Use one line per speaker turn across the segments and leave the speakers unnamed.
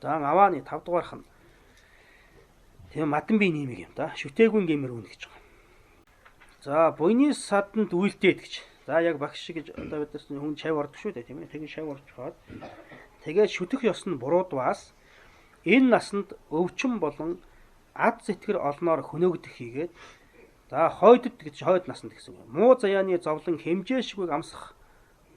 За авааны 5 дугаарх нь тийм мадан бие нэмэг юм да. Шүтээгүй гэмээр үнэ гэж байгаа. За буйны саданд үйлдээд гэж. За яг багш гэж одоо бид нар хүн чав ордог шүү дээ тийм ээ. Тэгээд шав орж хаад тэгээд шүтэх ёс нь буруудваас энэ насанд өвчин болон ад зэтгэр олноор хөнөөгдөх хийгээд за хойдод гэж хойд насанд гэсэн юм. Муу заяаны зовлон хэмжээшгүй амсах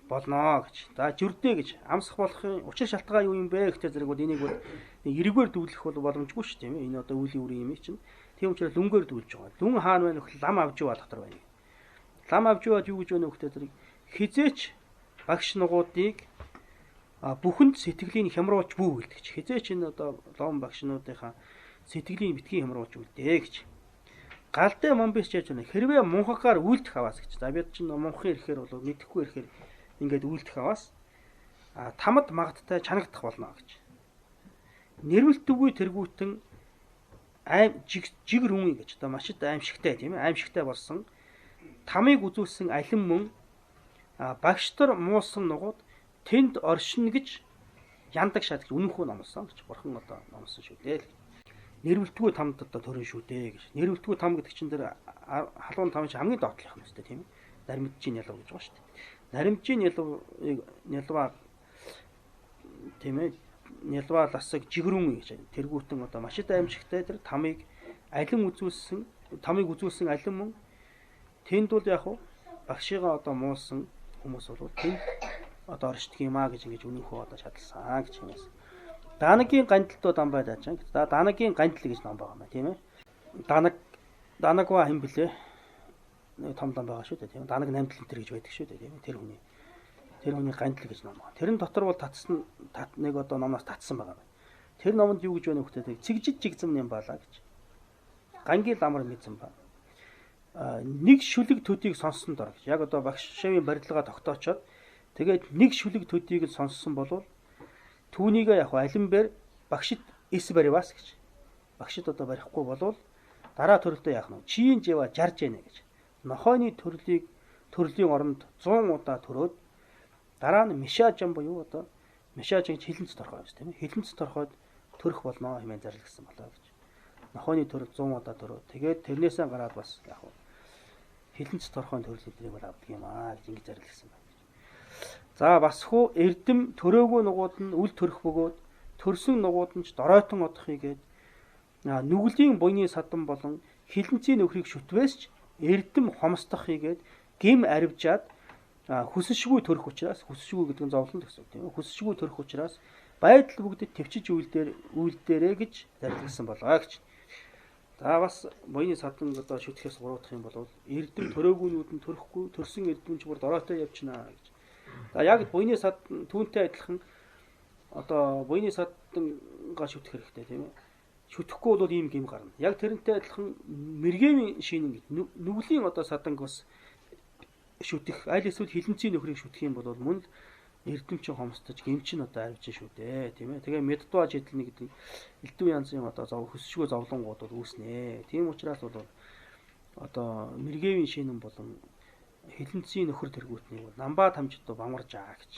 болно гэж. За жүрдээ гэж амсах болохын учир шалтгаан юу юм бэ гэхдээ зэрэг бол энийг бол эргээр дүүлэх бол боломжгүй шүү дээ. Энэ одоо үлийн үрийн юм чинь. Тийм учраас лүнгээр дүүлж байгаа. Лүн хаана байна вэ? Лам авж яваа дотор байна. Лам авж яваад юу гэж байна вэ гэхдээ зэрэг хизээч багш нугуудыг бүхэнд сэтгэлийн хямруулж бүү гэлдэг гэж. Хизээч энэ одоо лом багшнуудынхаа сэтгэлийн битгий хямруулж үлдээ гэж. Галдаа момбис яаж байна? Хэрвээ мунхагаар үйлдэх аваас гэж. За бид чинь мунхын ирэхээр бол мэдэхгүй ирэхээр ингээд үйлдэх аваас тамад магадтай чанагдах болно гэж. Нэрвэлтгүй тэргүүтэн аим жигэр хүн гэж одоо маш их аимшигтай тийм ээ аимшигтай болсон тамыг үзүүлсэн алин мөн багштар муусан нугууд тэнд оршино гэж яндаг шат гэж үнэнхүү номлосон гэж бурхан одоо номлосон шүү дээ. Нэрвэлтгүй тамд одоо төрөн шүү дээ гэж. Нэрвэлтгүй там гэдэг чинь тэр халуун там чинь хамгийн доотлох юм өстэй тийм ээ. Наримжийн ялуу гэж байгаа шүү дээ. Наримжийн ялва тийм ээ нялва ласаг жигрүүн гэж тэргүүтэн одоо маш их аимшигтай тэр тамыг үзүүлсэн алин мөн тэнд бол яг багшигаа одоо муулсан хүмүүс бол тэнд одоо оршдог юм а гэж ингэж үнэнхөө одоо шатлсан гэж юмээс. Данагийн гандалтууд ам байлаа ч. За Данагийн гандал гэж ном байгаа юм тийм ээ. Данагва хэм блэ? Том байгаа шүү дээ тийм ээ. Данаг намтал энэ гэж байдаг шүү дээ тийм ээ. Тэр хүний гандал гэж ном байна. Тэрэн дотор бол татсан нэг одоо номоос татсан байгаа. Тэр номонд юу гэж байна вэ гэхээр цэгжиж жигзэм юм балаа гэж. Гангийн ламар мэдсэн ба. Нэг шүлэг төдийг сонссон дор гэж. Яг одоо багш шавийн барилгаа тогтоочоод тэгээд нэг шүлэг төдийг л сонссон болвол түүнийг яг алинбэр багшид эс баривас гэж. Багшид одоо барихгүй болвол дараа төрөлтөө яах нь чиин жива жарж яана гэж. Нохойны төрлийн оронд 100 удаа төрөөд дараа нь мишажан буюу одоо мишажин хилэнц торхоо гэж тийм ээ. Хилэнц торхоод төрөх болно хэмээн зарлагдсан болоо гэж. Нохойны төрөл 100 удаа төрөө. Тэгээд тэрнээсээ гараад бас яг хилэнц торхойн төрлөдрийг бол авдаг юм аа гэж ингэ зарлагдсан байна. За бас хуу эрдэм төрөөгөө нугууд нь үл төрөх бөгөөд төрсөн нугууд нь ч доройтон одохыг гээд нүглийн буйны садан болон хилэнцийн нөхрийг шүтвэсч эрдэм хомсдох хийгээд гим аривжаад хүсшгүй төрөх учраас хүсшгүй гэдэг нь зовлон гэсэн үг тийм ээ. Хүсшгүй төрөх учраас байдал бүгдэд төвчж үйлдээрээ гэж зарлагдсан болоо гэж. За бас буйны садан одоо шүтгэхээс гуруудах юм бол эрдэм төрөөгүүнүүд нь төрөхгүй төрсөн эрдэм ч бүр доройтой явчихна гэж. За яг буйны сад түүнтэй адилхан одоо буйны садангаа шүтэх хэрэгтэй тийм ээ. Шүтэхгүй бол ийм гим гарна. Яг тэрнтэй адилхан мэргэвийн шинэн гэж нүглийн одоо саданг бас шүтэх аль эсвэл хилэнцийн нөхрийг шүтэх юм бол мөн л эрдэмчин хомсдож гимч нь одоо авч шүү дээ тийм ээ. Тэгээ меддуа жидлэн гэдэг элдв янзын одоо хөсшгөө зовлонгууд бол үүснэ. Тийм учраас бол одоо мэргэвийн шинэн болон хилэнцийн нөхөр тэргүүтнийг бол намбаа тамжид бамарж аа гэж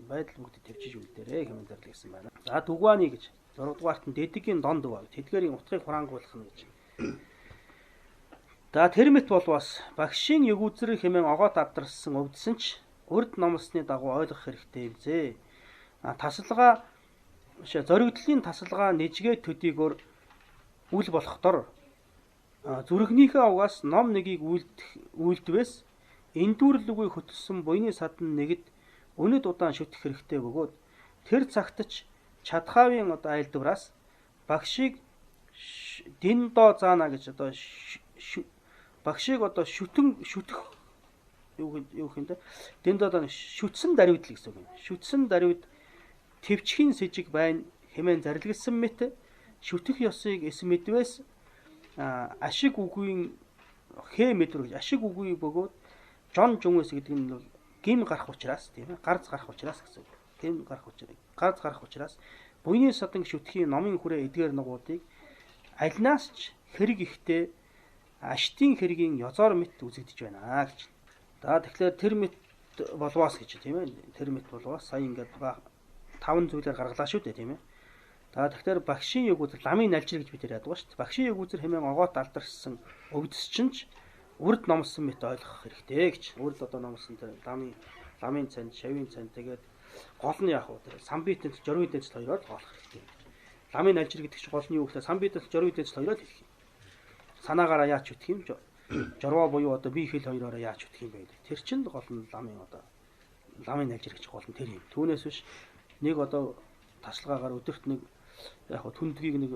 байдал бүгд төвчиж үлдээрээ хэмээн зарлагдсан байна. За дүгвааны гэж 6 дугаарт нь дэдгийн донд дуваа тэдгээрийн утгыг хураангуулах нь гэж. За тэрмэт бол бас багшийн ягүүзэр хэмээн огоот авдарсан өвдсөн ч урд номлосны дагуу ойлгох хэрэгтэй юм зэ. Тасалгаа зоригдлын тасалгаа нэжгээ төдийгөр үл болохдор зүрхнийхээ угаас ном нэгийг үйлдвэс эндүүрл үгүй хөтөлсөн буйны садан нэгд өнөд удаан шүтэх хэрэгтэй бөгөөд тэр цагтч чадхаавын одоо айлдвараас багшийг дин доо заана гэж одоо багшийг одоо шүтэх юу хэмтэй дин доо шүтсэн даруйд л гэсэн үг юм. Шүтсэн даруйд төвчхийн сэжиг байна хэмээн зарлагдсан мэт шүтэх ёсыг эс мэдвэс ашиг үгүй хэ мэдрэг ашиг үгүй бөгөөд жон жумэс гэдэг нь бол гим гарах учраас тийм ээ гарц гарах учраас гэсэн үг. Гим гарах учраас гарц гарах учраас буйны садан шүтгэхийн номын хүрээ эдгээр нугуудыг альнаас ч хэрэг ихтэй аштын хэргийн ёзоор мэт үзэгдэж байна гэж. За тэгэхээр тэр мэт болвоос гэж тийм ээ тэр мэт болвоос сая ингээд 5 зүйлээр гаргалаа шүү дээ тийм ээ. За тэгэхээр багшийн яг үзэл ламын налжир гэж бид яриад байгаа шүү дээ. Багшийн яг үзэл хэмээн огоот алдаршсан өвдөс чинь үрд номсон мэт ойлгох хэрэгтэй гэж. Үрд одоо номсон тэр ламын цанд, шавийн цанд тэгээд гол нь яг тэр самбитэнт, жоргийн тэнцэл хоёроор олох хэрэгтэй. Ламын налжир гэдэг чинь гол нь юу гэхээр самбитэнт, жоргийн тэнцэл хоёроор хэлэх юм. Санаагаараа яач үтх юм жоргоо буюу одоо бие хэл хоёроор яач үтх юм бэ? Тэр чинь гол нь ламын одоо ламын налжир гэж гол нь тэр юм. Түүнээс биш нэг одоо тасалгаагаар өдөрт нэг яг түндгийг нэг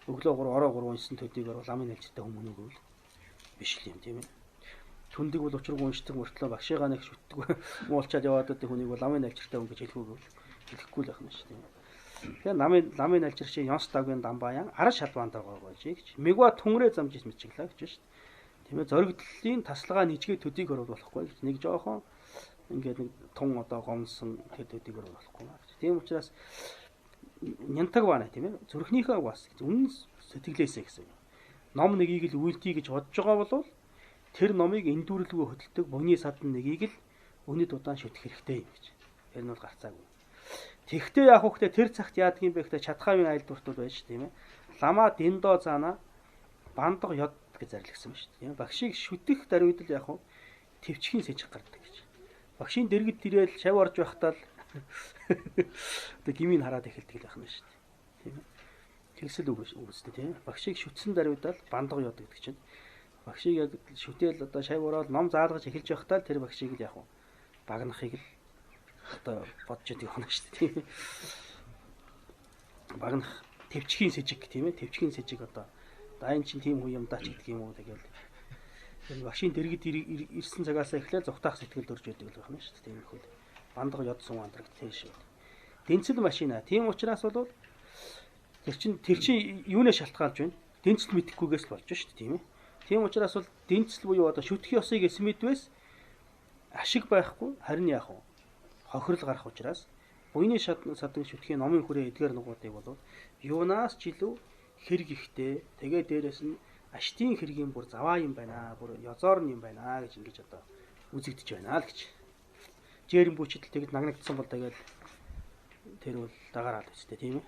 өглөө 3 ороо 3 уншсан төдийгээр ламын налжиртай хүмүүс өгвөл биш л юм тийм ээ. Түндэг бол учиргүй уншдаг мөртлөө багшигаа нэг шүтдэг муулчаад яваад байдаг хүнийг бол ламын налжиртай хүн гэж хэлэхгүй л байх нь шүү дээ. Тэгэхээр ламын налжир чи Ёнс Дагвын Дамбаян ара шалбаантай гоогооч гэж мэгва түнрээ замжиж мэтчиглаа гэж шүү дээ. Тийм ээ зоригдлын тасалгаа нийжгээ төдийг оруулах болохгүй гэж нэг жоохон ингээд нэг тун одоо гомсон төдийг оруулах болохгүй гэж. Тийм учраас нянтаг байна тийм ээ зүрхнийхээ бас үнэн сэтгэлээсээ гэсэн. Ном нэгийг л үйлдэй гэж бодож байгаа бол тэр номыг эндүүрлгүй хөдөлдөг буйны садан нэгийг л өнөд удаан шүтэх хэрэгтэй юм гэж. Тэр нь бол гарцаагүй. Тэгтээ яг хөөхтэй тэр цагт яадаг юм бэ гэхтээ чадхаавын айлдвартууд байж тийм ээ. Лама дэндо заана бандга ёд гэж зарлигсан ба шүү дээ. Багшийг шүтэх даруйд л яг төвчхийн сэжиг гардаг гэж. Багшийн дэргэд тэрэл шав орж байхдаа л одоо гмийг хараад эхэлдэг л байх нь шүү дээ. Тийм ээ. Тэгсэл үгүйстэй тийм. Багшийг шүтсэн даруйдаа л бандга ёд гэдэг чинь. Багшийг яг шүтэл одоо шав ороод ном заалгаж эхэлж байхдаа тэр багшийг л яг багнахыг л одоо бодож идэх юм шүү дээ тийм. Багнах төвчхийн сэжиг тийм ээ. Төвчхийн сэжиг одоо энэ чинь тийм хүн юм даач гэдэг юм уу тэгэл. Тэр багшийн дэргэд ирсэн цагаас эхлээд зүхтаах сэтгэл төрж идэг л байх нь шүү дээ. Тийм их. Бандга ёдсон андрагт тийш. Дэнцэл машина. Тийм учраас бол тэр чинь юунаас шалтгаалж байна? Дэнцэл мэдэхгүйгээс л болж шүү дээ тийм ээ. Тийм учраас бол дэнцэл буюу одоо шүтэх ёсыг эсмэдвэс ашиг байхгүй харин яах вэ? Хохирол гарах учраас буйны садан шүтгэхийн номын хүрээ эдгээр нугуудыг бол юунаас ч илүү хэрэг ихтэй. Тэгээ дээрэс нь аштын хэргийн бүр заваа юм байна. Бүр ёзоор нь юм байна гэж ингэж одоо үзэгдэж байна л гэж. Жээрэн бүчидэл тэгэд нагнагдсан бол тэгэл тэр бол дагараад үстэй тийм ээ.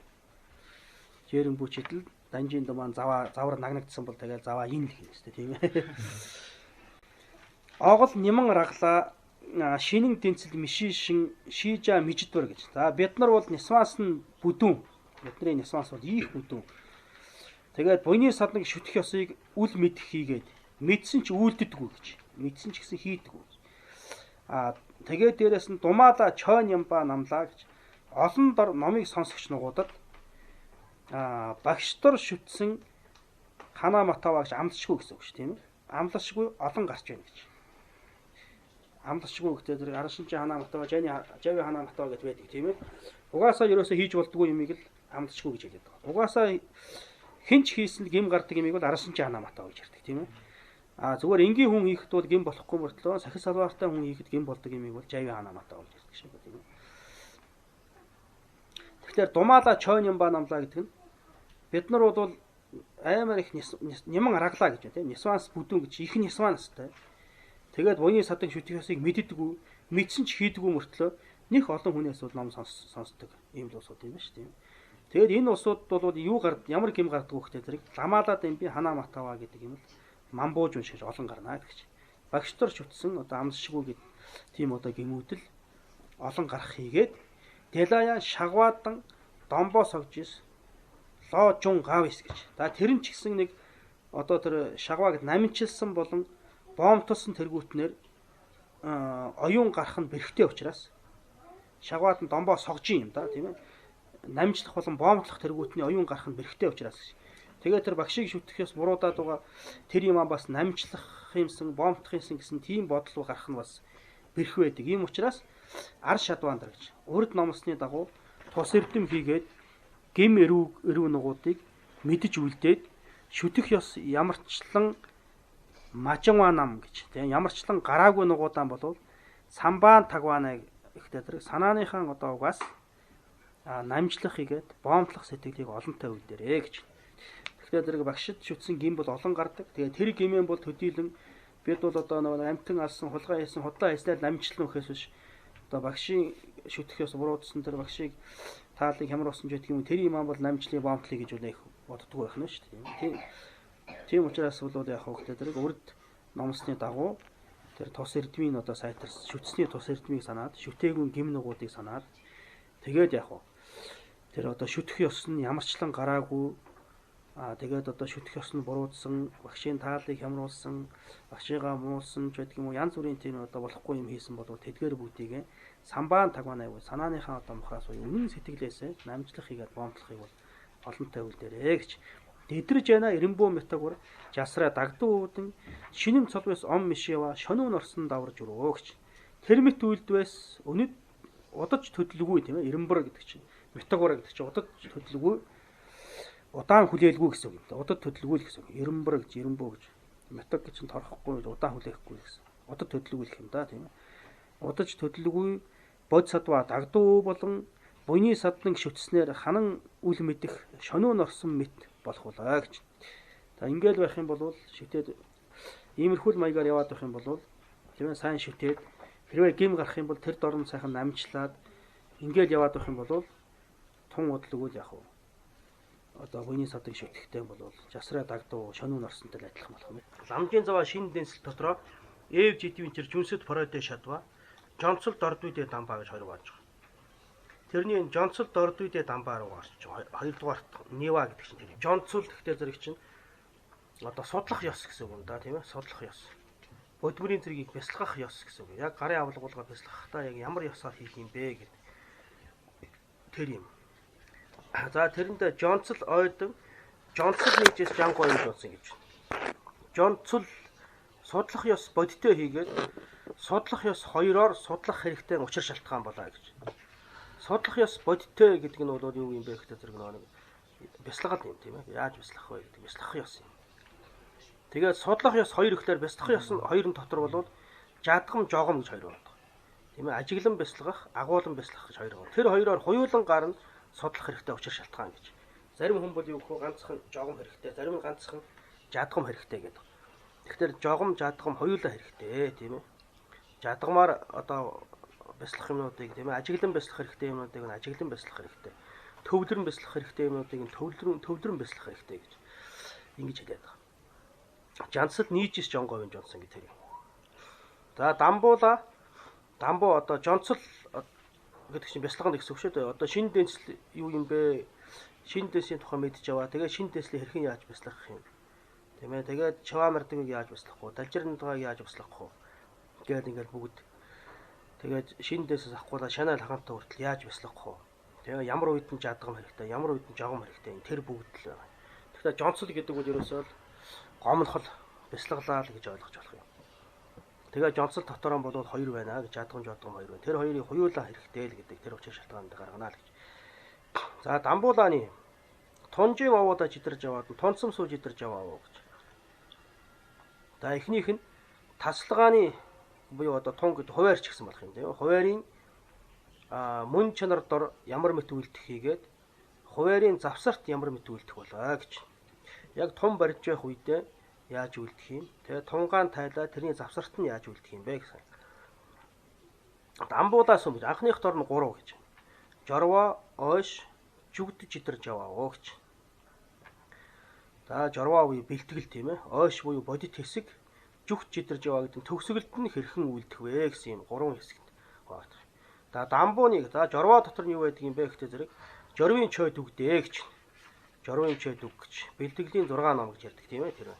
Жээрэн бүчидэл данжийн думаан завар нагнагдсан бол тэгэл заваа ин л гэх үстэй тийм ээ. Огол няман рагла шинэн тэнцэл мишишин шижа миждвэр гэж. За бид нар бол нисваас нь бүдүүн. Бидний нисваас бол их бүдүүн. Тэгээд буйны садныг шүтэх ёсыг үл мэдэх хийгээд мэдсэн ч үйлддэггүй гэж. Мэдсэн ч гэсэн хийдэггүй. Тэгээд дээрэс нь думаала чойн ямба намлаа гэж. Олон дор номыг сонсогч нугуудад багш нар шүтсэн ханаа матава гэж амлашгүй гэсэн үг шүү тийм ээ. Амлашгүй олон гарч байна гэж. Амлашгүй гэхдээ тэр араншин ханаа матава, жави ханаа матава гэж байдаг тийм ээ. Угаасаа ерөөсөө хийж болдгүй юмыг л амлашгүй гэж хэлээд байгаа. Угаасаа хинч хийсэн гим гардаг юмыг бол араншин ханаа матава гэж ярьдаг тийм ээ. Зүгээр энгийн хүн хийхэд бол гим болохгүй мөртлөө сахис салваартай хүн хийхэд гим болдог юмыг бол жави ханаа матава гэж ярьдаг шиг байна тийм ээ. Тэгэхээр думаала чойн юм ба намлаа гэдэг нь бид нар бол аймаар их няман араглаа гэж байна тийм. Нисванс бүдүүн гэж их нисванстай. Тэгээд буйны садаг шүтэх ёсыг мэддэггүй, мэдсэн ч хийдэггүй мөртлөө нэх олон хүнээс бол ном сонсдог ийм л усууд юм ба шүү тийм. Тэгээд энэ усууд бол ямар гим гардаг вэ гэхээр зэрэг ламаалаад юм би ханаа матава гэдэг юм л мамбууж уншиж олон гарнаа гэж. Багш нар шүтсэн одоо амсшгүй гэдэг тийм одоо гимүүдэл олон гарах хийгээд Дэлаян шагваадан домбоо согжис лоо жун гавис гэж. За тэр нь ч гэсэн нэг одоо тэр шагваагд намжилсан болон боомтолсон тэргүүтнэр оюун гарах нь бэрхтээ учраас шагваад нь домбоо согжин юм да тийм ээ. Намжлах болон боомтлох тэргүүтний оюун гарах нь бэрхтээ учраас. Тэгээд тэр багшийг шүтгэхээс буруудаад байгаа тэр юм бас намжлах юмсан боомтлох юмсан гэсэн тийм бодол гарах нь бас бэрх байдаг. Ийм учраас ар шадваандар гэж. Урд номсны дагуу тус эрдэм хийгээд гим эрүү нугуудыг мэдж үлдээд шүтэх ёс ямарчлан мажанва нам гэж. Тэгээ ямарчлан гараагүй нугуудаан болвол самбаан тагваана ихтэй тэр санааныхан одоо угаас намжлах хийгээд боомтлох сэтгэлийг олонтой үлдээрээ гэж. Тэгэхээр зэрэг багшид шүтсэн гим бол олон гардаг. Тэгээ тэр гимэн бол төдийлөн бид бол одоо нэг амтан алсан хулгай хийсэн худлаа хийснээр намжлан өгөхөөс биш одоо багшийн шүтгэхээс буруудсан тэр багшийг тааллыг хямар болсон ч гэдэг юм. Тэр юм бол намжлын бомтлыг гэж үлээх боддгоо байх нь шүү дээ. Тийм учраас бол яг хөөхтэй зэрэг урд номсны дагуу тэр тус эрдмийн одоо сайтарс шүтсний тус эрдмийг санаад шүтээгүй гим нугуудыг санаад тэгээд яг тэр одоо шүтэх ёс нь ямарчлан гараагүй тэгээд одоо шүтэх ёс нь буруудсан багшийн тааллыг хямруулсан багшигаа муулсан ч гэдэг юм уу янз бүрийн тийм одоо болохгүй юм хийсэн бол тэдгээр бүгдийг самбаан тагван аягүй санааныхаа одоо мухаас үнэн сэтгэлээсээ намжлах хийгээд бомтлохыг бол олонтой үлдээрээ гэж Тэдрж яна Эренбөө метагур жасраа дагдуу үүдэн шинэм цолгоос ом мишээва шонуун орсон даварж өрөө гэж. Тэр мэт үйлдвэс өнөд удаж төдлөггүй тийм ээ Эренбөр гэдэг чинь метагур гэдэг чинь удаж төдлөггүй удаан хүлээлгүй гэсэн үг юм. Удаж төдлөггүй л гэсэн үг. Эренбөр гэж Эренбөө гэж метаг гэж нь торхохгүй удаан хүлээхгүй гэсэн. Удаж төдлөггүй гэх юм да тийм ээ. Удаж төдлөггүй бод садва дагдуу болон буйны садлан шүтснээр ханан үл мэдэх шонуун орсон мэт болох болоо гэж. За ингээл байх юм бол шүтээд иймэрхүү маягаар яваад байх юм бол тийм ээ сайн шүтээд хэрвээ гим гарах юм бол тэр дорн сайхан намжлаад ингээл яваад байх юм бол тун удлаг яг уу одоо буйны садлан шүтгэхтэй бол жасраа дагдуу шонуун орсонтой адилхан болох юм. Ламжийн заваа шин дэнсэл дотроо Эв жидвинчэр жүнсэд форойдэ шатва Жонцол дордүйдэ дамбаа гэж хоёр бааж байгаа. Тэрний Жонцол дордүйдэ дамбаа руу гарч хоёрдугаарт Нива гэдэг чинь тэр. Жонцол гэхдээ зэрэг чинь одоо судлах ёс гэсэн үг юм да тийм ээ судлах ёс. Бодмөрийн зэргийг бясалгах ёс гэсэн үг. Яг гарын авлагуулга бясалгахтаа яг ямар ёсоор хийх юм бэ гэдэг. Тэр юм. За тэрэнд Жонцол ойдон Жонцол нэгжээс жанг ойж болсон гэж. Жонцол судлах ёс бодиттой хийгээд судлах ёс хоёроор судлах хэрэгтэй учир шалтгаан болоо гэж. Судлах ёс бодиттой гэдэг нь бол юу юм бэ гэхдээ зэрэг нэг бясалгал юм тийм ээ. Яаж бясалгах вэ гэдэг бясалгах ёс юм. Тэгээд судлах ёс хоёр гэхлээр бясалгах ёс нь хоёрын дотор бол жадгам жогом гэж хоёр байна. Тийм ээ. Ажиглан бясалгах, агуулan бясалгах гэж хоёр байна. Тэр хоёроор хуйлан гарна судлах хэрэгтэй учир шалтгаан гэж. Зарим хүн бол юу гэхээр ганцхан жогом хэрэгтэй, зарим нь ганцхан жадгам хэрэгтэй гэдэг. Тэгэхээр жогом жадгам хоёулаа хэрэгтэй тийм ээ. Жадгамаар одоо бясалгах юмнуудыг тийм ээ ажиглан бясалгах хэрэгтэй юмнуудыг нь ажиглан бясалгах хэрэгтэй. Төвлөрөн бясалгах хэрэгтэй юмнуудыг нь төвлөрөн бясалгах хэрэгтэй гэж ингэж хэлээд байгаа. Жансал нийжис жонговын жонсон гэдэг юм. За дамбуу одоо жонцол гэдэг чинь бясалгах гэсэн үг шүү дээ. Одоо шинэ дэнсэл юу юм бэ? Шинэ дэнслийн тухай мэдж аваа. Тэгээд шинэ дэнслийг хэрхэн яаж бясалгах юм? Тийм ээ. Тэгээд чаваа мардгийг яаж бясалгах вэ? Далжирны тухайг яаж бясалгах вэ? Гээд ингээд бүгд тэгээд шинэ дэнсээс авахгүйдаа шанаал хахантай хүртэл яаж бясалгах вэ? Тэгээ ямар үед нь жадгам хэрэгтэй, ямар үед нь жогом хэрэгтэй. Тэр бүгд л байна. Тэгэхээр жонцол гэдэг бол ерөөсөө гомнохол бясалгалаа л гэж ойлгож болох юм. Тэгээ жонцол дотор нь бол хоёр байна гэж жадгам хоёр байна. Тэр хоёрыг хуйлаа хэрэгтэй л гэдэг тэр учир шалтгаанд гаргана л гэж. За дамбуулааны тунжийн овоодаа жидэрж аваад тунцам суу жидэрж аваа гэж. За эхнийх нь тасалгааны буюу одоо тун гэдэг хуваарч гэсэн болох юм тийм. Хуваарийн мөн чанар дор ямар мэт үйлдэх хийгээд хуваарийн завсарт ямар мэт үйлдэх болоо гэж. Яг тун барьж явах үедээ яаж үйлдэх юм? Тэгээ тунгаан тайлаа тэрний завсарт нь яаж үйлдэх юм бэ гэсэн. Дамбуулаас өмнө анхных дор нь 3 гэж. Жорвоо, ойш, жүгдж идэрж яваа гэж. За жорвоо буюу бэлтгэл тийм ээ. Ойш буюу бодит хэсэг, жүгдж идэрж яваа гэдэг төгсгөлд нь хэрхэн үйлдэх вэ гэсэн юм 3 хэсэгт байна. За дамбууныг за жорвоо дотор нь юу байдаг юм бэ гэхдээ зэрэг жорвын чойд үгдээ гэж. Жорвын чойд үг гэж. Бэлтгэлийн 6 ном гэж ярьдаг тийм ээ тэр.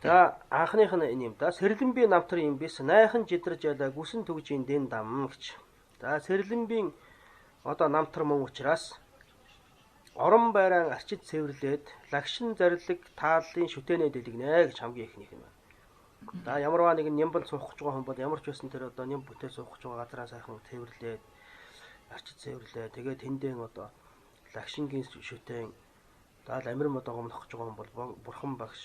За анхных нь энэ юм да. Сэрлэнби намтар юм бис найхан жидэрж ялаа гүсэн төгжийн дэн дам гэж. За сэрлэнбийн одоо намтар мөн учраас орон байран арчид цэвэрлээд лагшин зарлиг тааллын шүтэнэ дэлгэнэ гэж хамгийн ихнийх юм байна. За ямарваа нэгэн нямбан суух гэж байгаа хүн бол ямар ч байсан тэр одоо ням бүтээ суух гэж байгаа газраа сайхан цэвэрлээд арчид цэвэрлээ. Тэгээд тэндэн одоо лагшингийн шүтэн даал амирм одоо гомнох гэж байгаа хүн бол бурхан багш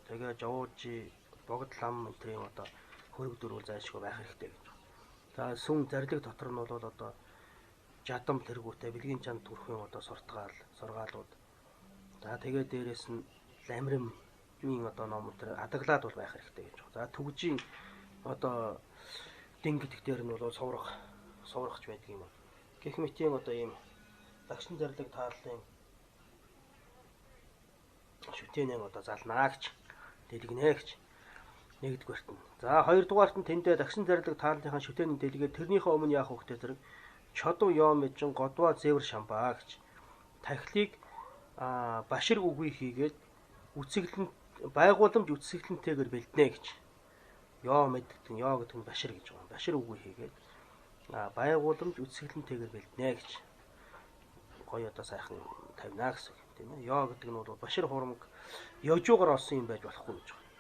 тэгээ жавуужи богд лам энтрийн одоо хөрөг дөрвөл зайлшгүй байх хэрэгтэй гэж. За сүн зарлиг дотор нь бол одоо жадам тэргүүтэй бэлгийн чанд төрхийн одоо сургаалууд. За тэгээ дээрэс нь ламримын одоо ном төр адаглаад бол байх хэрэгтэй гэж. За төгжийн одоо дин гэдэг дээр нь бол суврахч байдаг юм. гэх мэтийн одоо ийм дагшин зарлиг таарлын шүтэнийн одоо залнаа гэж дэлгэнэ гэж нэгдүгээрт нь. За хоёрдугаарт нь тэндээ дагшин зарлиг таарлынхаа шүтэнийн дэлгээд тэрнийхээ өмнө яах вэ гэхээр зэрэг чодов ёо мэжин годва зэвэр шамбаа гэж тахилыг башир үгүй хийгээд үцэглэн байгууламж үцэглэнтэйгээр бэлднэ гэж. Ёо мэддэг нь ёо гэдэг нь башир гэж байна. Башир үгүй хийгээд байгууламж үцэглэнтэйгээр бэлднэ гэж. Гоё одоо сайхан тавина гэсэн үг тийм ээ. Ёо гэдэг нь бол башир хурамг ёжуугаар олсон юм байж болохгүй гэж байна.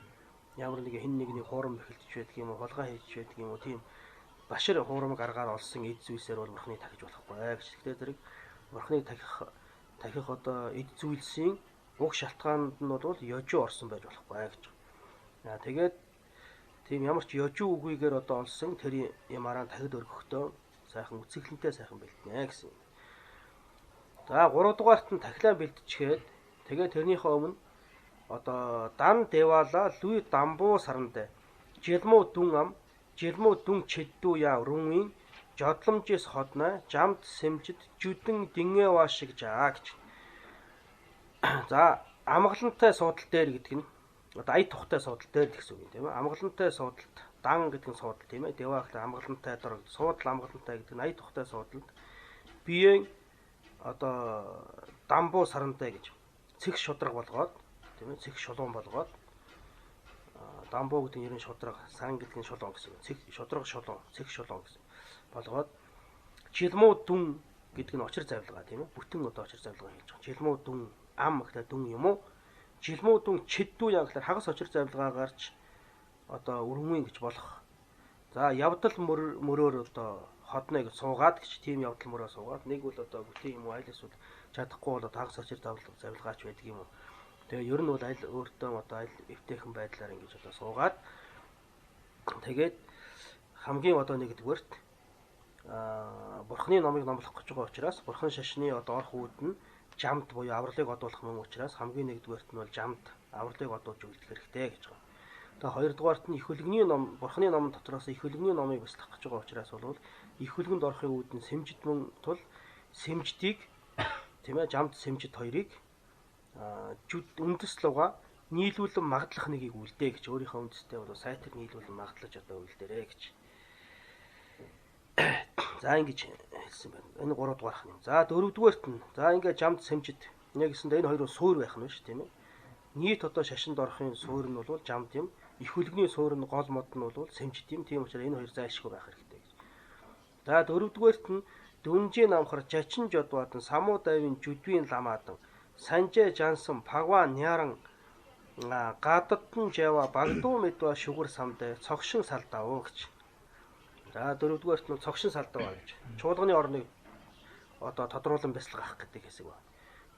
Ямар нэг хин нэгний хурам эхэлж байдаг юм уу, холгоо хийж байдаг юм уу тийм башир хурамг аргаар олсон эд зүйлсээр бол бурхныг тахиж болохгүй гэж. Тэгэхээр зэрэг бурхныг тахих одоо эд зүйлсийн уг шалтгаанд нь бол ёжуу орсон байж болохгүй гэж. Тэгээд тийм ямар ч ёжуу үгүйгээр одоо олсон тэр ямаараа тахид өргөхдөө сайхан үцэглэнтэй сайхан бэлднэ гэсэн. За 3 дугаарт нь тахилаа бэлтчихэд тэгээд тэрнийхээ өмнө одоо дан девала луй дамбуу сарандэ жилмуу дүн ам жилмуу дүн чэддүү яа рүмийн жодламжис ходна жамд сэмжид жүдэн дингээ waashиг жаа гэж. За амгалантай суудал дээр гэдэг нь одоо ая тухтай суудал дээр гэсэн үг юм тийм ээ. Амгалантай суудалд дан гэдэг нь суудал тийм ээ. Деваа гэхэл амгалантай дор суудал амгалантай гэдэг нь ая тухтай суудалд биеийн одоо дамбуу сарантай гэж цэг шудраг болгоод тийм ээ. Цэг шулуун болгоод дамбуу гэдэг нь ерөн шудраг, сан гэдэг нь шулуун гэсэн. Цэг шудраг шулуун, цэг шулуун гэсэн болгоод жилмуу дүн гэдэг нь очир завилгаа тийм ээ. Бүтэн одоо очир завилгаа хийж байгаа. Жилмуу дүн ам гэхэл дүн юм уу? Жилмүү дүн чэддүү яа гэхээр хагас очир завилгаа гарч одоо өргөмийн гэж болох. За явдал мөрөөр одоо ходно гэж суугаад гэж тийм явдал мөрөө суугаад нэг бол одоо бүтээн юм уу айл эсвэл чадахгүй бол хагас очир завилгаач байдаг юм уу. Тэгээ ер нь бол айл өөртөө одоо айл эвтэйхэн байдлаар ингэж одоо суугаад тэгээд хамгийн одоо нэгдүгээрт бурхны номыг номлох гэж байгаа учраас бурхан шашны одоо орох үүд нь жамд буюу авралыг одуулах мөн учраас хамгийн нэгдүгээрт нь бол жамд авралыг одуулж үлдэх хэрэгтэй гэж байгаа. Тэгээ хоёрдугаарт нь их хөлгөний ном, бурхны номон дотроос их хөлгөний номыг бяцлах гэж байгаа учраас бол их хөлгөнд орохын үүд нь сэмжид мөн тул сэмждийг тийм ээ жамд сэмжид хоёрыг үндэс луга нийлүүлэн магадлах нэгийг үлдээ гэж өөрийнхөө үндэстэй бол сайтар нийлүүлэн магадлаж одоо үлдээрэй гэж. За ингэж хэлсэн байна. Энэ 3 дугаарх юм. За 4 дугаарт нь за ингээд жамд сэмжид яг гэсэндээ энэ хоёр суур байх нь шүү тийм ээ. Нийт одоо шашинд орохын суур нь бол жамд юм. Их хөлгөний суур нь гол мод нь бол сэмжид юм. Тийм учраас энэ хоёр зайлшгүй байх хэрэгтэй гэж. За 4 дугаарт нь дүнжээ намхар жачин жодваад самуу давын жүдвийн ламаадан санжээ жансан пагва няран гададтан жава багдуу мэдва шүгэр самдаа цогшин салдаа гэж. За 4 дугаарт нь цогшин салдаа гэж. Чуулганы орныг одоо тодруулан бяцлагах гэдэг хэсэг байна.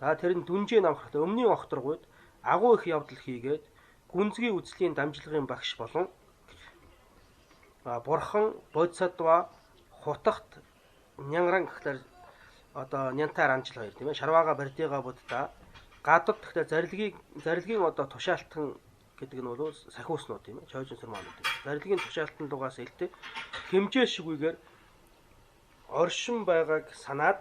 За тэр нь дүнжээ намхрахад өмнгийн огторгууд агуу их явдал хийгээд гүнзгий үзлийн дамжлагын багш болон бурхан бодисатва хутагт нянгаран гэхлээр одоо нянтаар амжил хоёр тийм ээ. Шарваага бардига будда гадад гэхлээр зарилгийн одоо тушаалтан гэдэг нь бол сахиуснууд тийм ээ. Чойжин сармаа гэдэг. Зарилгийн тушаалтан дугаас илтээ хэмжээ шигүйгээр оршин байгааг санаад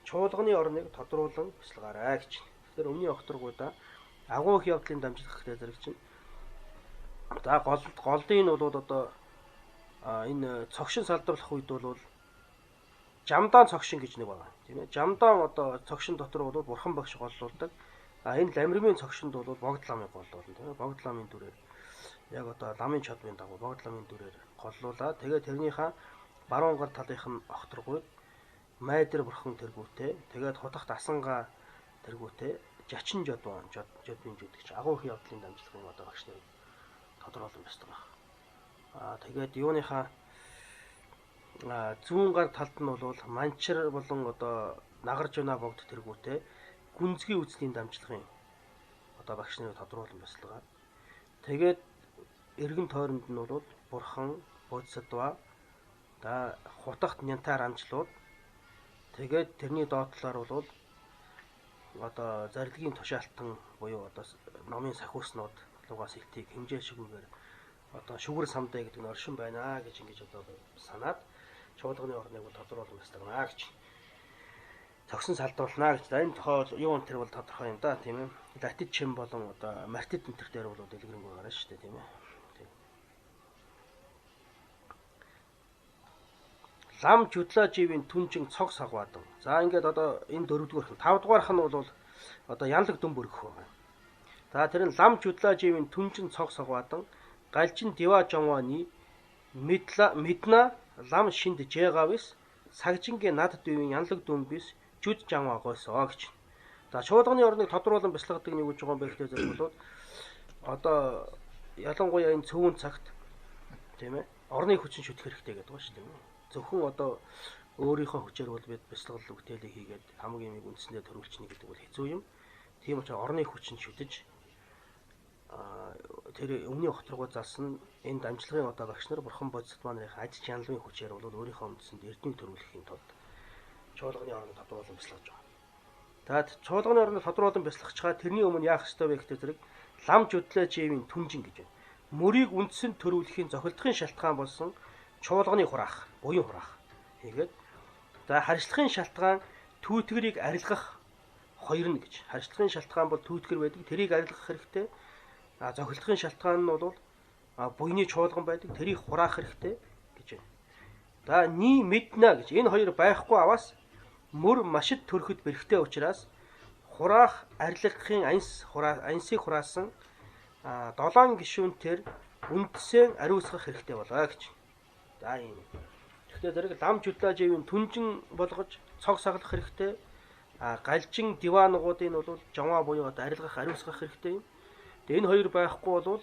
чуулганы орныг тодруулан бяцлагаарай гэж. Тэгэхээр өмнө нь огторгуудаа агуу их явдлын дамжлах хэрэгтэй зэрэг чинь. За голдын нь бол одоо энэ цогшин салдруулах үед бол жамдаан цогшин гэж нэг байна. Тийм ээ. Жамдаан одоо цогшин дотор бол бурхан багш голлуулдаг. Энэ ламрмын цогшинд бол богд ламыг голлуулна. Тийм ээ. Богд ламын дүрээр яг одоо ламын чадварын дагуу богд ламын дүрээр голлуулаад тэгээд тэрнийхээ баруун гар талынх нь огторгууд майдэр бурхан тэргүүтэй тэгээд хутагт асанга тэргүүтэй жачин жодвын жүдгч агуу их явдлын дамжлагын одоо багш нарыг тодруулан бяцлах. Тэгээд юуныхаа зүүн гар талд нь бол манчар болон одоо нагарж байна богд тэргүүтэй гүнзгий үзлийн дамжлагын одоо багш нарыг тодруулан бяцлагаа. Тэгээд эргэн тойронд нь бол бурхан бодисатва хутагт нянтаар амжлууд тэгээд тэрний доотлоор бол одоо зарилгийн тушаалтан буюу одоо номын сахиуснууд лугаас илтийг хэмжээ шигүүгээр одоо шүгэр самдаа гэдэг нь оршин байна гэж ингэж одоо санаад чуулганы орныг тодруулан бяцлагнаа гэж. зогсон салдуулнаа гэж. Энэ тохиол юу энэ төр бол тодорхой юм да тийм ээ. Латид чин болон одоо мартид энэ төр дээр бол дэлгэрэнгүй гарна шүү дээ тийм ээ. Лам жудлаживын түнжин цог сагваадан. За ингээд одоо энэ дөрөвдүгээр 5 дугаарх нь бол одоо янлаг дүн бүргэх байгаа. За тэр нь лам жудлаживын түнжин цог сагваадан галжин дива жонвоны мэдна лам шинд жэгавис сагжингийн над дүүийн янлаг дүн бис жүд жанва гойсоо гэж. За чуулганы орныг тодруулан бяцлагдаг нэг үж байгаа юм байхтэй зэрэг бол одоо ялангуяа энэ цөвөн цагт тийм ээ орны хүчин шүтэх хэрэгтэй гэдэг байна шүү дээ. Зөвхөн одоо өөрийнхөө хүчээр бол бид бяцлал үгтээлийг хийгээд хамгийн юмыг үндсэндээ төрүүлчихнэ гэдэг бол хэцүү юм. Тийм учраас орны хүчин шүтэж тэр өмнө хотрогоо заасан энэ дамжлагын одоо багш нар бурхан бодисд маань аж чаналын хүчээр бол өөрийнхөө үндсэнд эрдэнэ төрүүлэхийн тулд чуулганы орныг тодруулан бяцлагж байгаа. Тэгэд чуулганы орныг тодруулан бяцлагчгаа тэрний өмнө яах ёстой вэ гэхтэй зэрэг лам жудлаживын түнжин гэж байна. Мөрийг үндсэнд төрүүлэхийн зохилдохын шалтгаан болсон чуулганы хураах, буян хураах. Тэгээд за харьцлагын шалтгаан түүтгэрийг арилгах хоёр нь гэж. Харьцлагын шалтгаан бол түүтгэр байдаг. Тэрийг арилгах хэрэгтэй. Зохилдохын шалтгаан нь бол буйны чуулган байдаг. Тэрийг хураах хэрэгтэй гэж байна. За ни мэднэ гэж. Энэ хоёр байхгүй аваас мөр машид төрөхөд бэрхтээ учраас хураах арилгахын ансыг хураасан 7 гишүүнээр үндсээ ариусгах хэрэгтэй болоо гэж. За ийм. Тэгэхээр зэрэг лам жудлаживын түнжин болгож цог саглах хэрэгтэй. Галжин диваануудыг нь бол жонваа буюу одоо арилгах, ариусгах хэрэгтэй юм. Тэгээ энэ хоёр байхгүй бол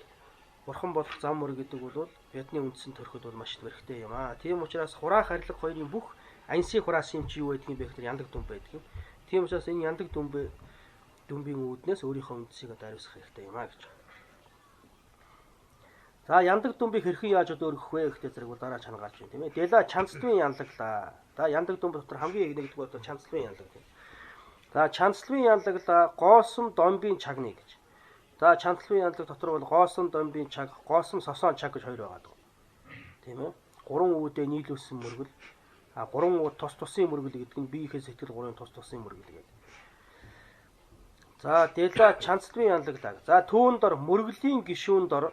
бурхан болох зам мөр гэдэг бол бидний үндсэн төрөхөд бол маш хэрэгтэй юм аа. Тийм учраас хураах арилгах хоёрын бүх ансыг хураасан юм чи юу байдгийг бэ гэхээр яндаг дүн байдаг юм. Тийм учраас энэ яндаг дүнбийн үүднээс өөрийнхөө үндсийг одоо ариусгах хэрэгтэй юм аа гэж. За яндаг дүнбийг хэрхэн яаж өөргөх вэ гэхдээ зэрэг бол дараа чанаа гарч байна тийм ээ. Дела чанцлын янлаглаа. За яндаг дүн дотор хамгийн нэгдүгээр одоо чанцлын янлаг. За чанцлын янлаглаа гоосон домбийн чагны гэж. За чанцлын янлаг дотор бол гоосон домбийн чаг, гоосон сосон чаг гэж хоёр байгаа. Тийм ээ. 3 үүдээ нийлүүлсэн мөргөл. 3 үүд тус тусын мөргөл гэдэг нь биеийнхээ сэтгэл 3-ын тус тусын мөргөл гэдэг. За дела чанцлын янлаглаа. За түүн дор мөргөлийн гишүүн дор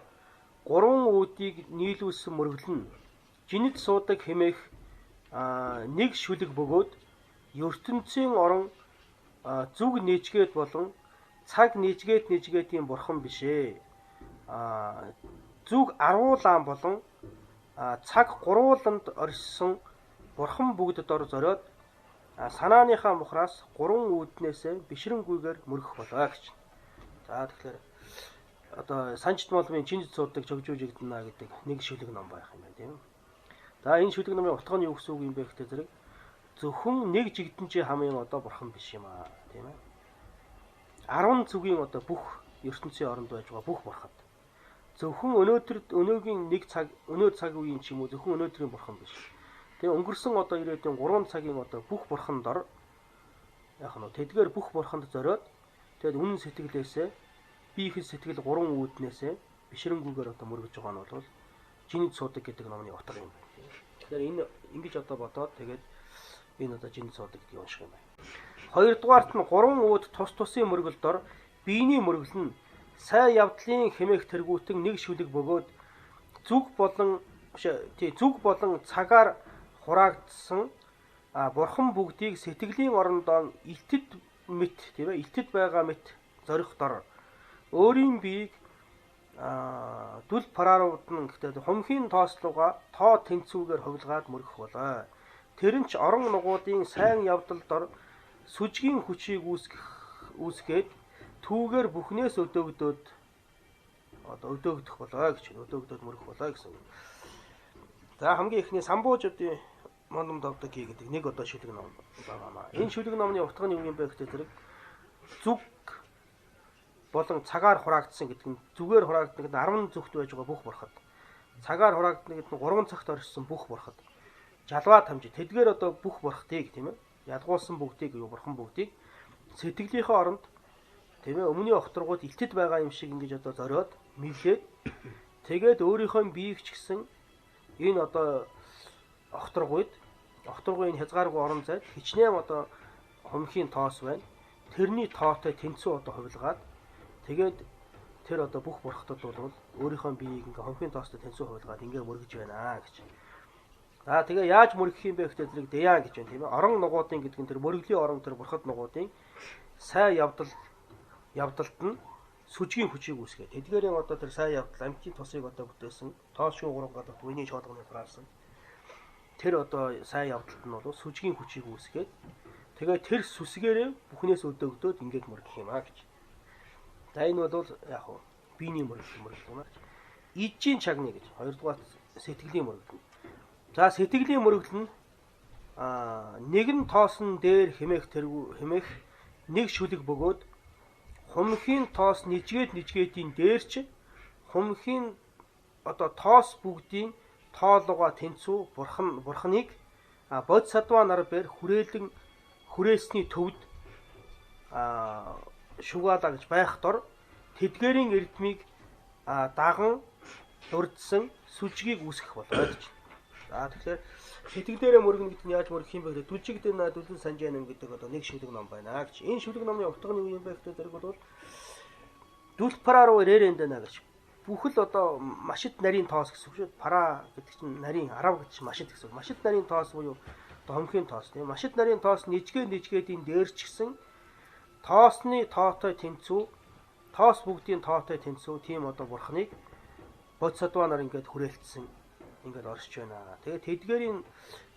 3 үүдийг нийлүүлсэн мөргөл нь жинэд суудаг хэмээх нэг шүлэг бөгөөд ертөнцийн орон зүг нийжгээд болон цаг нийжгээдийн бурхан бишээ. Зүг аруулаан болон цаг гурууланд оршсон бурхан бүгд дор зориод санааныхаа мухраас 3 үүднээсээ бишрэнгүйгээр мөргөх болоо гэж. За тэгэхээр одоо санжт молмын чинж цуудаг чогжүүжигдэнэ гэдэг нэг шүлэг ном байх юм байна тийм. За энэ шүлэг номын утга нь юу гэсэн үг юм бэ гэхтэй зэрэг зөвхөн нэг жигдэнчи хамгийн одоо бурхан биш юм аа тийм ээ. 10 зүгийн одоо бүх ертөнцийн оронд байж байгаа бүх бурхад зөвхөн өнөөгийн нэг цаг өнөө цаг үеийн ч юм уу зөвхөн өнөөдрийн бурхан биш. Тэгээ өнгөрсөн одоо ирээдүйн 3 цагийн одоо бүх бурханд дор яг нь тэдгээр бүх бурханд зориод тэгээд үнэн сэтгэлээсээ биеийн сэтгэл 3 үүднээсээ бишрэнгүйгээр одоо мөргөж байгаа нь бол жинэд суудаг гэдэг номны утга юм байна. Тэгэхээр энэ ингэж одоо бодоод тэгээд энэ одоо жинэд суудаг гэдгийг унших юм байна. Хоёрдугаарт нь 3 үүд тус тусын мөргөл дор биений мөргөл нь сайн явдлын хэмээх тэргүүтэн нэг шүлэг бөгөөд зүг болон цагаар хураагдсан бурхан бүгдийг сэтгэлийн орондоо илтэд мэт тийм ээ илтэд байгаа мэт зорих дор өөрийн биеийг дүл параарууд нь гэхдээ хумхийн тоослууга тоо тэнцвүүгээр хувилгаад мөргөх болоо. Тэр нь ч орон нугуудын сайн явдал дор сүжгийн хүчийг үүсгээд түүгээр бүхнээс өдөөгдөх болоо гэж өдөөгдөд мөрөх болоо гэсэн. За хамгийн ихний самбуужуудын моном давдаг гэдэг нэг одоо шүлэг ном байгаа. Энэ шүлэг номны утга нь юу юм бэ гэхтэй зэрэг зүг болон цагаар хураагдсан гэдэг нь зүгээр хураагддаг нь 10 зүгт байж байгаа бүх бурхад. Цагаар хураагддаг гэдэг нь 3 цагт оршсон бүх бурхад. Жалгаа тамжи тэдгээр одоо бүх бурхтыг тийм ээ ядгуулсан бүгдийг юу бурхан бүгдийг сэтгэлийнхээ оронд тийм ээ өмнө огторгууд илтэд байгаа юм шиг ингэж одоо зориод мэглээд тэгээд өөрийнхөө биеийг ч гэсэн энэ одоо огторгуйд хязгааргүй орон зайд хичнээн одоо хумхийн тоос байна. Тэрний тоотой тэнцүү одоо хувилгаад тэгээд тэр одоо бүх бурхтад бол өөрийнхөө биеийг ингээ хумхийн тоостой тэнцүү хувилгаад ингээ мөргөж байна гэж. За тэгээ яаж мөргөх юм бэ гэхдээ тэрийг дэяа гэж байна тийм ээ. Орон нугуудын гэдэг нь тэр мөргөлийн орон тэр бурхад нугуудын сайн явдалт нь сүжгийн хүчийг үүсгээд. Тэдгээрийн одоо тэр сайн явдал амьтын тосыг одоо бүтээсэн тоос шуу 3 гадагт үений чоолгоны фраасан. Тэр одоо сайн явдалт нь бол сүжгийн хүчийг үүсгээд тэгээ тэр сүсгээрээ бүхнээс өдөөгдөөд ингээд мөргөх юм аа гэж. За энэ бол яг хуу биений мөргөл юм аа гэж. Ижийн чагны гэж хоёрдугаар сэтгэлийн мөргөл. За сэтгэлийн мөргөл нь нэгэн тоосон дээр хэмээх нэг шүлэг бөгөөд хумхийн тоос нижгээдийн дээрч хумхийн одоо тоос бүгдийн тоолгоо тэнцүү бурхныг бодисатва нар бэр хүрээлсний төвд шугаалаа гэж байх дор тэдгээрийн эрдмийг даган урдсан сүжгийг үүсгэх болоо гэж. За тэгэхээр сэтгэлээрээ мөргөн гэдэг нь яаж мөргөх юм бэ гэдэг дүлжигдэн дүлэн санжаан гэдэг одоо нэг шүлэг ном байна гэж. Энэ шүлэг номны утга нь юу юм бэ гэдэг зэрэг бол дүл параа руу рээрендэнэ гэж. Бүхэл одоо машид нарийн тоос гэсэн үг шүү. Параа гэдэг чинь нарийн арав гэдэг чинь машид гэсэн үг. Машид нарийн тоос буюу одоо хумхийн тоос тийм. Машид нарийн тоос нижгээдийн дээрчгсэн тоосны тоотой тэнцүү, тоос бүгдийн тоотой тэнцүү тийм одоо бурхныг бодисатва нар ингээд хүрээлтсэн ингээд оршиж байна. Тэгээд тэдгээрийн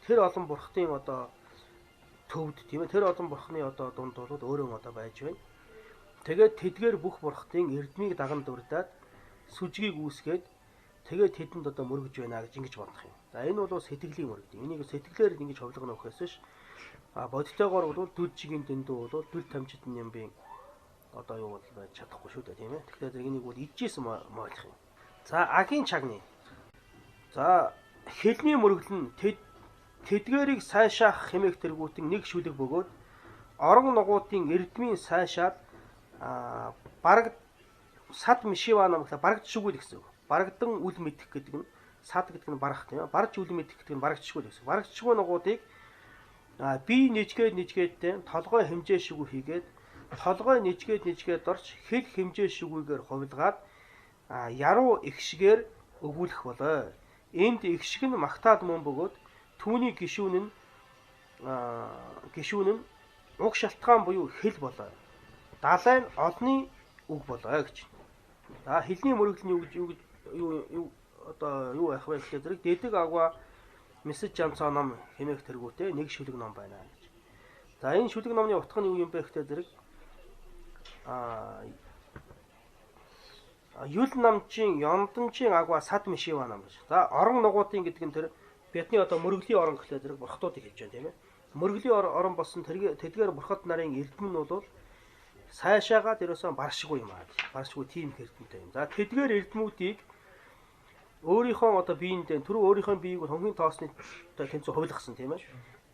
тэр олон бурхтын одоо төвд тийм ээ тэр олон бурхны одоо дунд бол өөрөө одоо байж байна. Тэгээд тэдгээр бүх бурхтын эрдмийг даган дурдаад сүжгийг үүсгээд тэгээд тэдэнд одоо мөргөж байна гэж ингэж бодох юм. За энэ бол сэтгэлийн мөргөд. Энийг сэтгэлээр ингэж ховлогно өгөхөөс ш. Бодитойгоор бол дүлжигийн дэндүү бол дүл тамжид нэмбийн одоо юу бол байж чадахгүй шүү дээ тийм ээ. Тэгэхээр энийг бол ижижсэн ойлгох юм. За агийн чагны. За хэлний мөргөл нь тэдгээрийг сайшаах хэмээх тэргүүтэн нэг шүлэг бөгөөд орон нугуудын эрдмийн сайшаад бараг сад мишивана гэхэл барагдшгүй гэсэн үг. Барагдан үл мэдэх гэдэг нь сад гэдэг нь барах тийм ээ. Барж үл мэдэх гэдэг нь барагдшгүй гэсэн. Барагдшгүй нугуудыг бие нижгээдтэй толгой хэмжээ шигүү хийгээд толгой нижгээд орч хэл хэмжээ шигүүгээр хувилгаад яруу ихшгээр өгүүлэх болоо. Энд ихшиг нь магтаад мөн бөгөөд түүний гишүүн нь уг шалтгаан буюу хэл болоо. Далайн олны үг болоо гэж. За хэлний мөргөл нь юу байх вэ гэхээр зэрэг дэдэг агва мессеж жамцаа ном хэмээх тэргүүтэй нэг шүлэг ном байна гэж. За энэ шүлэг номны утга нь юу юм бэ гэхээр зэрэг юл намжийн ёндонжийн агва сад мишива нам гэж. За орон нугуудын гэдэг нь тэр бидний одоо мөргөлийн орон гэхлээр зэрэг бурхтуудыг хэлж байна тийм ээ. Мөргөлийн орон болсон тэдгээр бурхад нарын эрдэм нь бол сайшаагаад ерөөсөө баршгүй юм аа. Баршгүй тийм эрдэмтэй юм. За тэдгээр эрдэмүүдийг өөрийнхөө одоо биеиндээ түрүү өөрийнхөө биеийг хонхийн тоосны тэнцүү хувилгасан тийм ээ.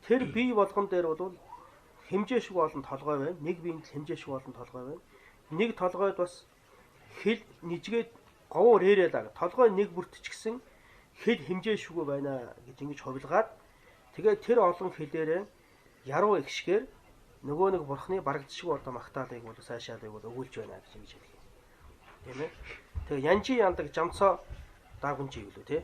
Тэр бие болгон дээр бол хэмжээ шиг олон толгой байна. Нэг биеинд хэмжээ шиг олон толгой байна. Нэг толгойд бас хэл нижгээд говор рээрээ даг. Толгой нэг бүрт ч гэсэн хэл хэмжээ шигүү байна гэж ингэж хувилгаад тэгээд тэр олон хэлээрээ яруу ихшгээр нөгөө нэг бурхны барагдшгүй одоо магтаалыг бол сайшаалыг бол өгүүлж байна гэж ингэж хэлэх юм. Тийм ээ. Тэгээ янжи яндаг жамцоо даагунжи гэлөө тий.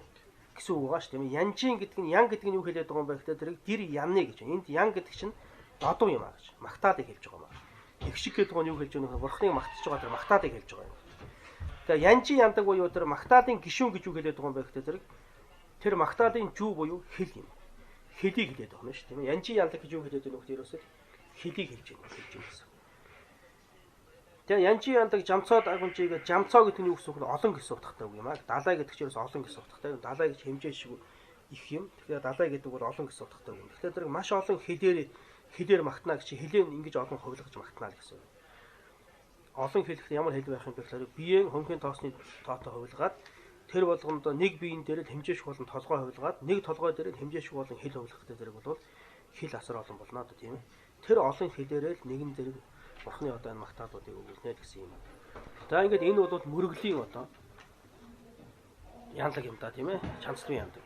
Гэсэн үг байгаа ш тийм ээ. Янжин гэдэг нь ян гэдэг нь юу хэлээд байгаа юм бэ гэхээр тэр гэр янны гэж. Энд ян гэдэг чинь додуу юм аа гэж. Магтаалыг хэлж байгаа юм аа. Ихшиг гэдэг нь юу хэлж байгаа нөхөр бурхныг магтаж байгаа тэр магтаалыг хэлж байгаа юм. Тэгээ янжи яндаг буюу тэр магтаалын гишүүн гэж юу хэлээд байгаа юм бэ гэхээр тэр магтаалын жүү буюу хэл юм. Хэлийг хэлээд байгаа юм ш тийм ээ. Янжи яндаг гэж юу хэлээд байгаа нөхөр ерөөсөө хэлийг хэлж байгаа гэсэн. Тэгээ янжи яндаг жамцоо дагунжи гэж жамцоо гэдэг нь юу гэсэн үг вэ? Олон гэсэн утгатай үг юм аа. Далай гэдэг чинь олон гэсэн утгатай. Далай гэж хэмжээ шиг их юм. Тэгэхээр далай гэдэг бол олон гэсэн утгатай үг юм. Тэгэхээр тэр маш олон хэлээр магтана гэж хэлээ ингэж олон хувилгаж магтана л гэсэн. Олон хэлэхэд ямар хэл байх юм бэ гэхээр биеийн хонхийн тоосны тоотой хувилгаад тэр болгонд нэг биеийн дээр л хэмжээ шиг болон толгой хувилгаад нэг толгой дээр л хэмжээ шиг болон хэл хувилгахтай зэрэг бол хэл асар олон болно одоо тийм ээ. Тэр олон хэлээрээ л нэгэн зэрэг бурхны одоо энэ магтаалуудыг өгүүлнэ гэсэн юм. За ингээд энэ бол мөргөлийн одоо янлаг юм да тийм ээ. Чанцлын янлаг.